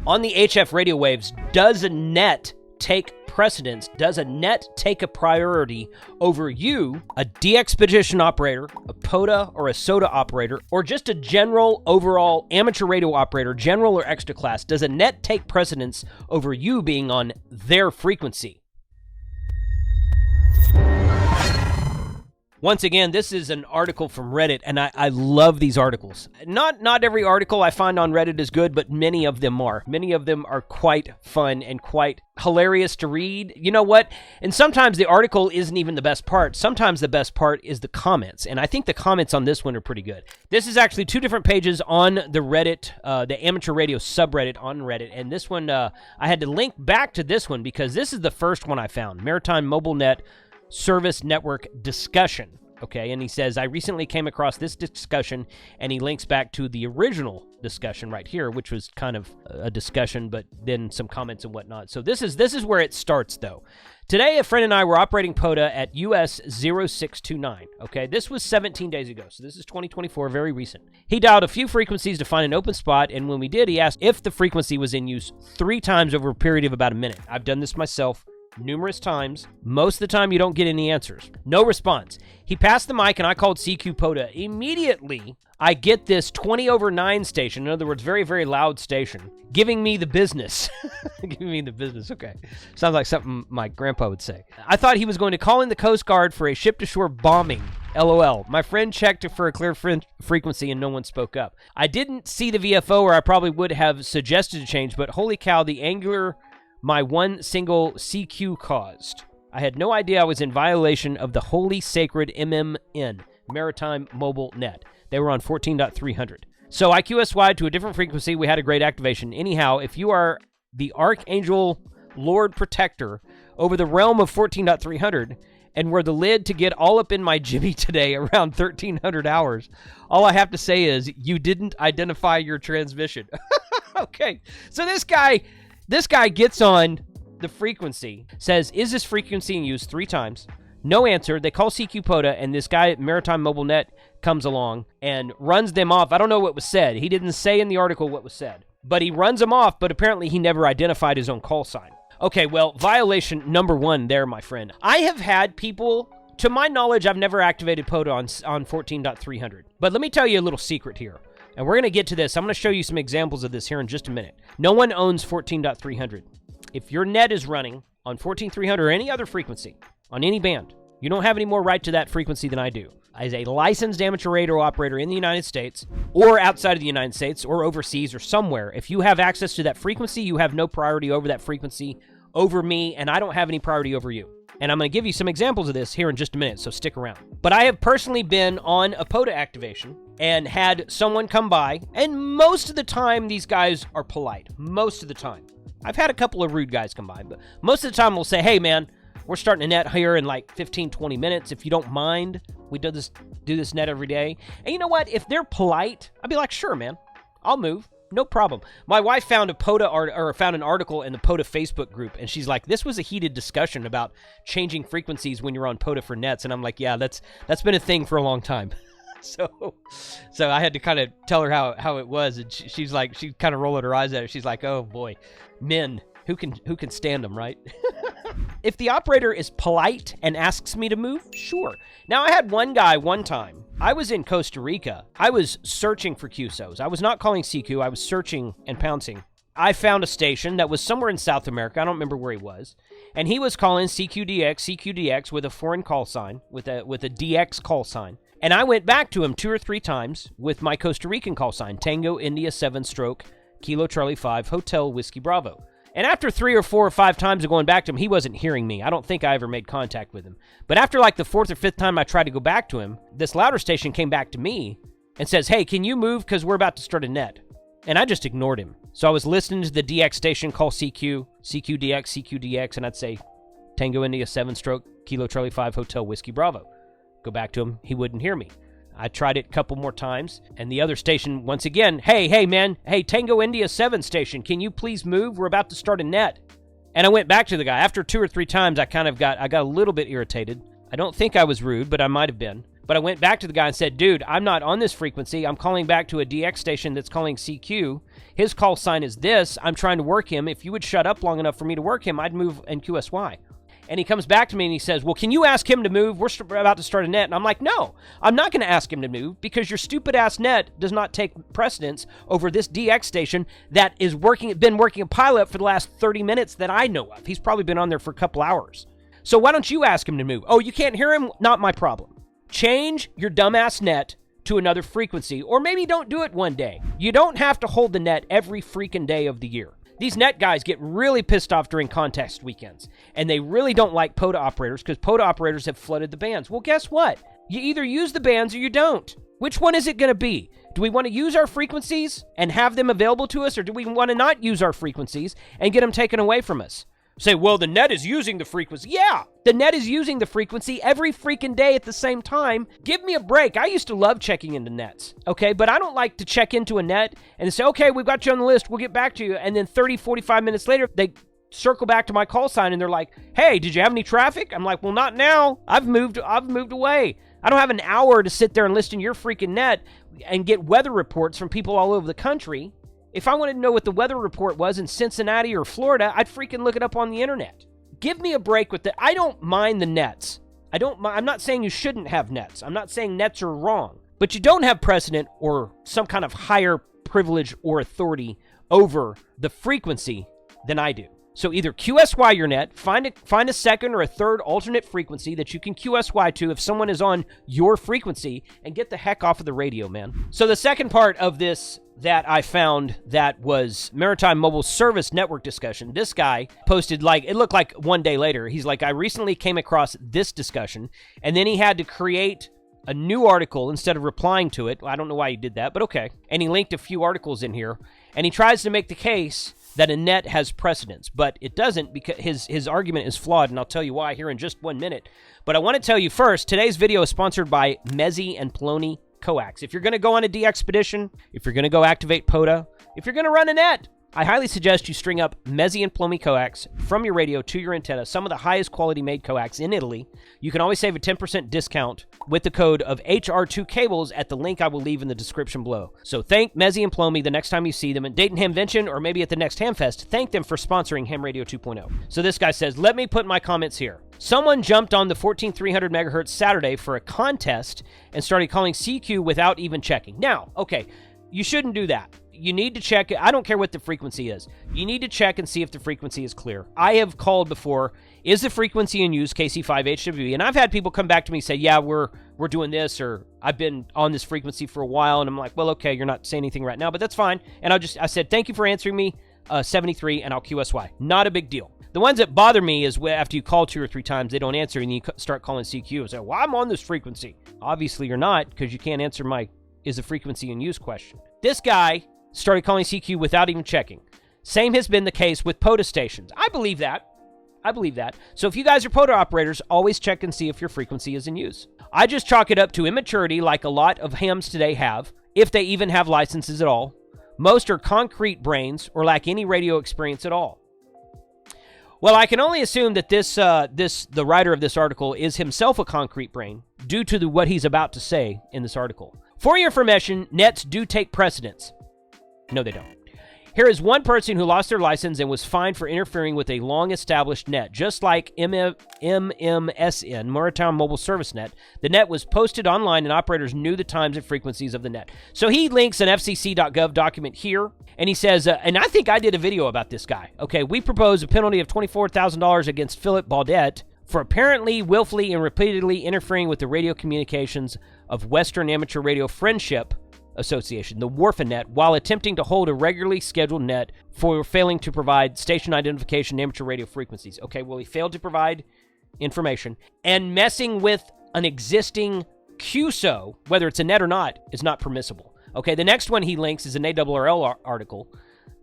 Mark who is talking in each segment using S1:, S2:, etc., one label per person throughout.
S1: On the HF radio waves, does a net take precedence? Does a net take a priority over you, a de-expedition operator, a POTA or a SOTA operator, or just a general overall amateur radio operator, general or extra class? Does a net take precedence over you being on their frequency? Once again, this is an article from Reddit, and I love these articles. Not every article I find on Reddit is good, but many of them are. Many of them are quite fun and quite hilarious to read. You know what? And sometimes the article isn't even the best part. Sometimes the best part is the comments, and I think the comments on this one are pretty good. This is actually two different pages on the Reddit, the amateur radio subreddit on Reddit, and this one, I had to link back to this one because this is the first one I found, Maritime Mobile Net Service Network Discussion. Okay, and he says, I recently came across this discussion, and he links back to the original discussion right here, which was kind of a discussion, but then some comments and whatnot. So this is where it starts, though. Today, a friend and I were operating POTA at US 0629. Okay, this was 17 days ago, so this is 2024, very recent. He dialed a few frequencies to find an open spot, and when we did, he asked if the frequency was in use 3 times over a period of about a minute. I've done this myself numerous times. Most of the time, you don't get any answers. No response. He passed the mic, and I called CQ POTA. Immediately, I get this 20 over 9 station, in other words, very, very loud station, giving me the business. Giving me the business, okay. Sounds like something my grandpa would say. I thought he was going to call in the Coast Guard for a ship-to-shore bombing. LOL. My friend checked for a clear frequency, and no one spoke up. I didn't see the VFO, or I probably would have suggested a change, but holy cow, the angular my one single CQ caused. I had no idea I was in violation of the holy sacred MMN, Maritime Mobile Net. They were on 14.300. So I QSY'd to a different frequency. We had a great activation. Anyhow, if you are the Archangel Lord Protector over the realm of 14.300 and were the lid to get all up in my jimmy today around 1300 hours, all I have to say is you didn't identify your transmission. Okay, so this guy gets on the frequency, says, is this frequency in use 3 times? No answer. They call CQ POTA, and this guy at Maritime Mobile Net comes along and runs them off. I don't know what was said. He didn't say in the article what was said, but he runs them off, but apparently he never identified his own call sign. Okay, well, violation number 1 there, my friend. I have had people, to my knowledge, I've never activated POTA on 14.300, but let me tell you a little secret here. And we're going to get to this. I'm going to show you some examples of this here in just a minute. No one owns 14.300. If your net is running on 14.300 or any other frequency, on any band, you don't have any more right to that frequency than I do. As a licensed amateur radio operator in the United States, or outside of the United States, or overseas, or somewhere, if you have access to that frequency, you have no priority over that frequency over me, and I don't have any priority over you. And I'm going to give you some examples of this here in just a minute, so stick around. But I have personally been on a POTA activation and had someone come by, and most of the time, these guys are polite. Most of the time. I've had a couple of rude guys come by, but most of the time, we'll say, hey, man, we're starting a net here in like 15, 20 minutes. If you don't mind, we do this net every day. And you know what? If they're polite, I'd be like, sure, man, I'll move. No problem. My wife found a POTA found an article in the POTA Facebook group, and she's like, "This was a heated discussion about changing frequencies when you're on POTA for nets." And I'm like, "Yeah, that's been a thing for a long time." So I had to kind of tell her how it was, and she's like, she kind of rolled her eyes at it. She's like, "Oh boy, men, who can stand them, right?" If the operator is polite and asks me to move, sure. Now, I had one guy one time. I was in Costa Rica. I was searching for QSOs. I was not calling CQ. I was searching and pouncing. I found a station that was somewhere in South America. I don't remember where he was. And he was calling CQDX with a foreign call sign, with a DX call sign. And I went back to him 2 or 3 times with my Costa Rican call sign, Tango India 7 stroke, Kilo Charlie 5, Hotel Whiskey Bravo. And after 3 or 4 or 5 times of going back to him, he wasn't hearing me. I don't think I ever made contact with him. But after like the 4th or 5th time I tried to go back to him, this louder station came back to me and says, "Hey, can you move? Because we're about to start a net." And I just ignored him. So I was listening to the DX station call CQ, CQDX, and I'd say, Tango India 7 stroke, Kilo Charlie 5, Hotel Whiskey Bravo. Go back to him. He wouldn't hear me. I tried it a couple more times, and the other station, once again, hey, man, hey, Tango India 7 station, can you please move? We're about to start a net. And I went back to the guy. After 2 or 3 times, I got a little bit irritated. I don't think I was rude, but I might have been. But I went back to the guy and said, dude, I'm not on this frequency. I'm calling back to a DX station that's calling CQ. His call sign is this. I'm trying to work him. If you would shut up long enough for me to work him, I'd move and QSY. And he comes back to me and he says, well, can you ask him to move? We're about to start a net. And I'm like, no, I'm not going to ask him to move because your stupid ass net does not take precedence over this DX station that is been working a pilot for the last 30 minutes that I know of. He's probably been on there for a couple hours. So why don't you ask him to move? Oh, you can't hear him? Not my problem. Change your dumbass net to another frequency, or maybe don't do it one day. You don't have to hold the net every freaking day of the year. These net guys get really pissed off during contest weekends, and they really don't like POTA operators because POTA operators have flooded the bands. Well, guess what? You either use the bands or you don't. Which one is it going to be? Do we want to use our frequencies and have them available to us, or do we want to not use our frequencies and get them taken away from us? Say, well, the net is using the frequency. Yeah, the net is using the frequency every freaking day at the same time. Give me a break. I used to love checking into nets, okay? But I don't like to check into a net and say, okay, we've got you on the list. We'll get back to you. And then 30, 45 minutes later, they circle back to my call sign and they're like, hey, did you have any traffic? I'm like, well, not now. I've moved away. I don't have an hour to sit there and listen to your freaking net and get weather reports from people all over the country. If I wanted to know what the weather report was in Cincinnati or Florida, I'd freaking look it up on the internet. Give me a break with that. I don't mind the nets. I'm not saying you shouldn't have nets. I'm not saying nets are wrong. But you don't have precedent or some kind of higher privilege or authority over the frequency than I do. So either QSY your net, find a second or a third alternate frequency that you can QSY to if someone is on your frequency, and get the heck off of the radio, man. So the second part of this that I found that was Maritime Mobile Service Network discussion. This guy posted, like, it looked like one day later. He's like, I recently came across this discussion, and then he had to create a new article instead of replying to it. I don't know why he did that, but okay. And he linked a few articles in here, and he tries to make the case that a net has precedence, but it doesn't, because his argument is flawed, and I'll tell you why here in just 1 minute. But I want to tell you first, today's video is sponsored by Mezzi and Poloni Coax. If you're going to go on a de-expedition, if you're going to go activate POTA, if you're going to run a net, I highly suggest you string up Mezzi and Poloni Coax from your radio to your antenna, some of the highest quality made coax in Italy. You can always save a 10% discount with the code of HR2 Cables at the link I will leave in the description below. So thank Mezzi and Poloni the next time you see them at Dayton Hamvention or maybe at the next Hamfest. Thank them for sponsoring Ham Radio 2.0. So this guy says, let me put my comments here. Someone jumped on the 14300 megahertz Saturday for a contest and started calling CQ without even checking. Now, okay, you shouldn't do that. You need to check it. I don't care what the frequency is. You need to check and see if the frequency is clear. I have called before, is the frequency in use KC5HWB? And I've had people come back to me and say, yeah, we're doing this, or I've been on this frequency for a while. And I'm like, well, okay, you're not saying anything right now, but that's fine. And I said, thank you for answering me, 73, and I'll QSY. Not a big deal. The ones that bother me is after you call 2 or 3 times, they don't answer, and you start calling CQ and say, well, I'm on this frequency. Obviously, you're not, because you can't answer my is the frequency in use question. This guy started calling CQ without even checking. Same has been the case with POTA stations. I believe that. So if you guys are POTA operators, always check and see if your frequency is in use. I just chalk it up to immaturity, like a lot of hams today have, if they even have licenses at all. Most are concrete brains or lack any radio experience at all. Well, I can only assume that the writer of this article is himself a concrete brain due to what he's about to say in this article. For your information, nets do take precedence. No, they don't. Here is one person who lost their license and was fined for interfering with a long-established net. Just like MMSN, Maritime Mobile Service Net, the net was posted online and operators knew the times and frequencies of the net. So he links an FCC.gov document here, and he says, and I think I did a video about this guy. Okay, we propose a penalty of $24,000 against Philip Baudette for apparently, willfully, and repeatedly interfering with the radio communications of Western Amateur Radio Friendship Association, the WARFANet, while attempting to hold a regularly scheduled net for failing to provide station identification amateur radio frequencies. Okay, well, he failed to provide information, and messing with an existing QSO, whether it's a net or not, is not permissible. Okay, the next one he links is an ARRL article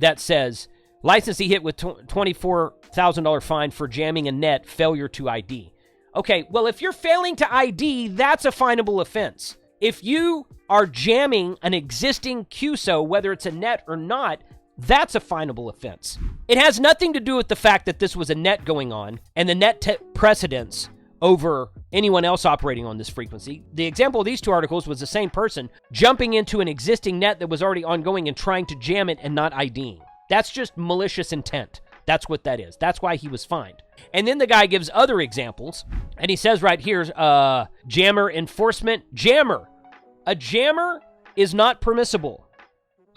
S1: that says, licensee hit with $24,000 fine for jamming a net, failure to ID. Okay, well, if you're failing to ID, that's a finable offense. If you are jamming an existing QSO, whether it's a net or not, that's a finable offense. It has nothing to do with the fact that this was a net going on and the net precedence over anyone else operating on this frequency. The example of these two articles was the same person jumping into an existing net that was already ongoing and trying to jam it and not IDing. That's just malicious intent. That's what that is. That's why he was fined. And then the guy gives other examples, and he says right here, jammer enforcement. Jammer. A jammer is not permissible.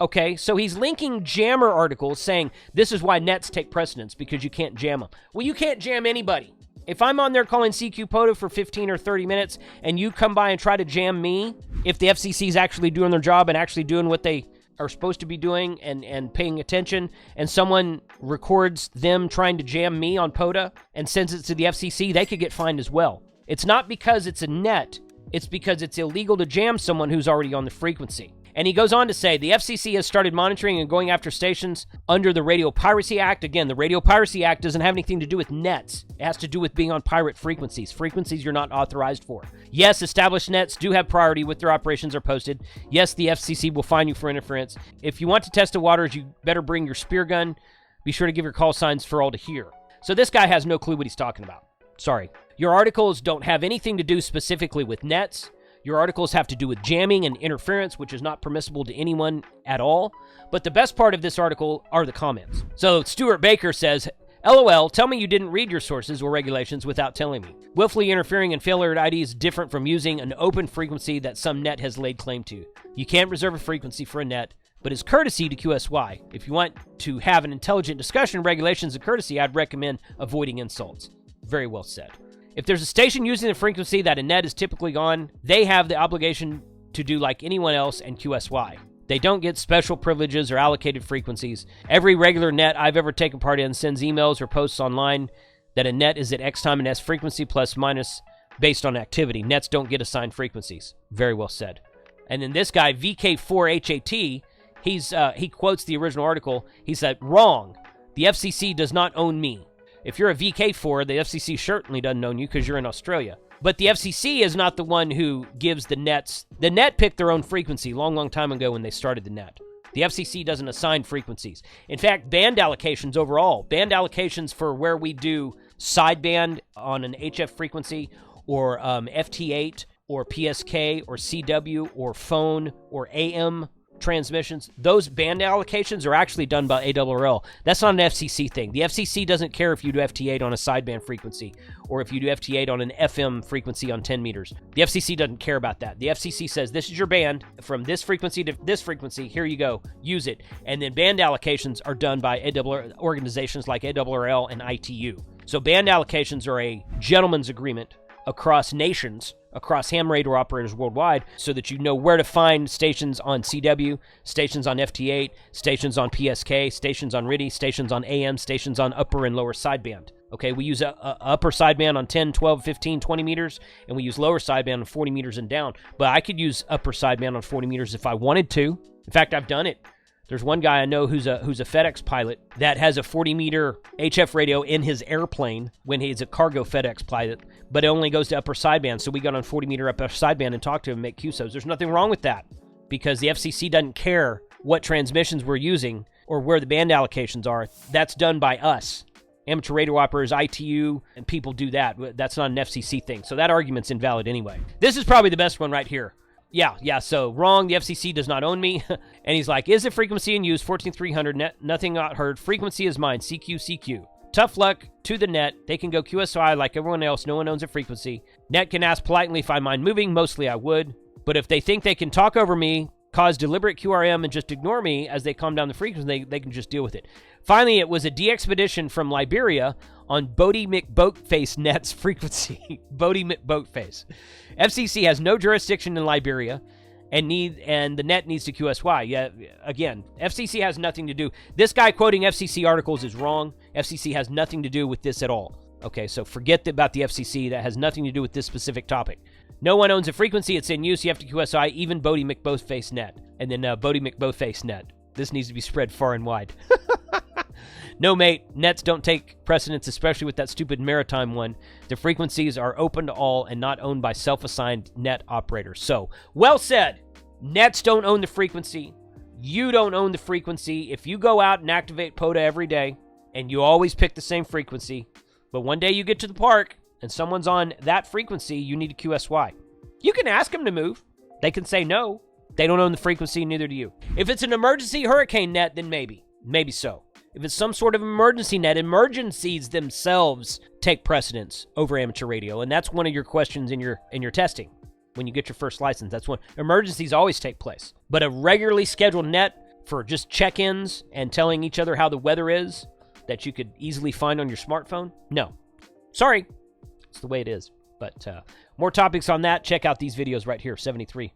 S1: Okay, so he's linking jammer articles saying this is why nets take precedence, because you can't jam them. Well, you can't jam anybody. If I'm on there calling CQ POTA for 15 or 30 minutes and you come by and try to jam me, if the FCC is actually doing their job and actually doing what they are supposed to be doing and paying attention, and someone records them trying to jam me on POTA and sends it to the FCC, they could get fined as well. It's not because it's a net. It's because it's illegal to jam someone who's already on the frequency. And he goes on to say, the FCC has started monitoring and going after stations under the Radio Piracy Act. Again, the Radio Piracy Act doesn't have anything to do with nets. It has to do with being on pirate frequencies, frequencies you're not authorized for. Yes, established nets do have priority with their operations are posted. Yes, the FCC will fine you for interference. If you want to test the waters, you better bring your spear gun. Be sure to give your call signs for all to hear. So this guy has no clue what he's talking about. Sorry. Your articles don't have anything to do specifically with nets. Your articles have to do with jamming and interference, which is not permissible to anyone at all. But the best part of this article are the comments. So Stuart Baker says, LOL, tell me you didn't read your sources or regulations without telling me. Willfully interfering and failure ID is different from using an open frequency that some net has laid claim to. You can't reserve a frequency for a net, but as courtesy to QSY. If you want to have an intelligent discussion of regulations and courtesy, I'd recommend avoiding insults. Very well said. If there's a station using the frequency that a net is typically on, they have the obligation to do like anyone else and QSY. They don't get special privileges or allocated frequencies. Every regular net I've ever taken part in sends emails or posts online that a net is at X time and S frequency plus minus based on activity. Nets don't get assigned frequencies. Very well said. And then this guy, VK4HAT, he quotes the original article. He said, wrong. The FCC does not own me. If you're a VK4, the FCC certainly doesn't own you because you're in Australia. But the FCC is not the one who gives the nets. The net picked their own frequency long time ago when they started the net. The FCC doesn't assign frequencies. In fact, band allocations overall, band allocations for where we do sideband on an HF frequency or FT8 or PSK or CW or phone or AM transmissions, those band allocations are actually done by ARRL. That's not an FCC thing. The FCC doesn't care if you do FT8 on a sideband frequency or if you do FT8 on an FM frequency on 10 meters. The FCC doesn't care about that. The FCC says, this is your band from this frequency to this frequency. Here you go. Use it. And then band allocations are done by organizations like ARRL and ITU. So band allocations are a gentleman's agreement across nations, across ham radio operators worldwide, so that you know where to find stations on CW, stations on FT8, stations on PSK, stations on RIDI, stations on AM, stations on upper and lower sideband. Okay, we use a upper sideband on 10, 12, 15, 20 meters, and we use lower sideband on 40 meters and down. But I could use upper sideband on 40 meters if I wanted to. In fact, I've done it. There's one guy I know who's a FedEx pilot that has a 40-meter HF radio in his airplane when he's a cargo FedEx pilot, but it only goes to upper sideband. So we got on 40-meter upper sideband and talked to him and make QSOs. There's nothing wrong with that because the FCC doesn't care what transmissions we're using or where the band allocations are. That's done by us. Amateur radio operators, ITU, and people do that. That's not an FCC thing. So that argument's invalid anyway. This is probably the best one right here. Yeah, so wrong, the FCC does not own me. And he's like, is the frequency in use 14300, net, nothing not heard, frequency is mine, CQ. Tough luck to the net, they can go QSI like everyone else, no one owns a frequency. Net can ask politely if I mind moving, mostly I would. But if they think they can talk over me, cause deliberate QRM and just ignore me as they calm down the frequency, they can just deal with it. Finally, it was a de-expedition from Liberia on Bodie McBoatface net's frequency. Bodie McBoatface. FCC has no jurisdiction in Liberia, and the net needs to QSY. Yeah, again, FCC has nothing to do. This guy quoting FCC articles is wrong. FCC has nothing to do with this at all. Okay, so forget about the FCC. That has nothing to do with this specific topic. No one owns a frequency. It's in use. You have to QSI, even Bodie McBoatface net. And then Bodie McBoatface net. This needs to be spread far and wide. No, mate, nets don't take precedence, especially with that stupid maritime one. The frequencies are open to all and not owned by self-assigned net operators. So, well said. Nets don't own the frequency. You don't own the frequency. If you go out and activate POTA every day, and you always pick the same frequency, but one day you get to the park, and someone's on that frequency, you need to QSY. You can ask them to move. They can say no. They don't own the frequency, neither do you. If it's an emergency hurricane net, then maybe. Maybe so. If it's some sort of emergency net, emergencies themselves take precedence over amateur radio, and that's one of your questions in your testing. When you get your first license, that's when emergencies always take place. But a regularly scheduled net for just check-ins and telling each other how the weather is that you could easily find on your smartphone? No. Sorry. It's the way it is. But more topics on that. Check out these videos right here, 73.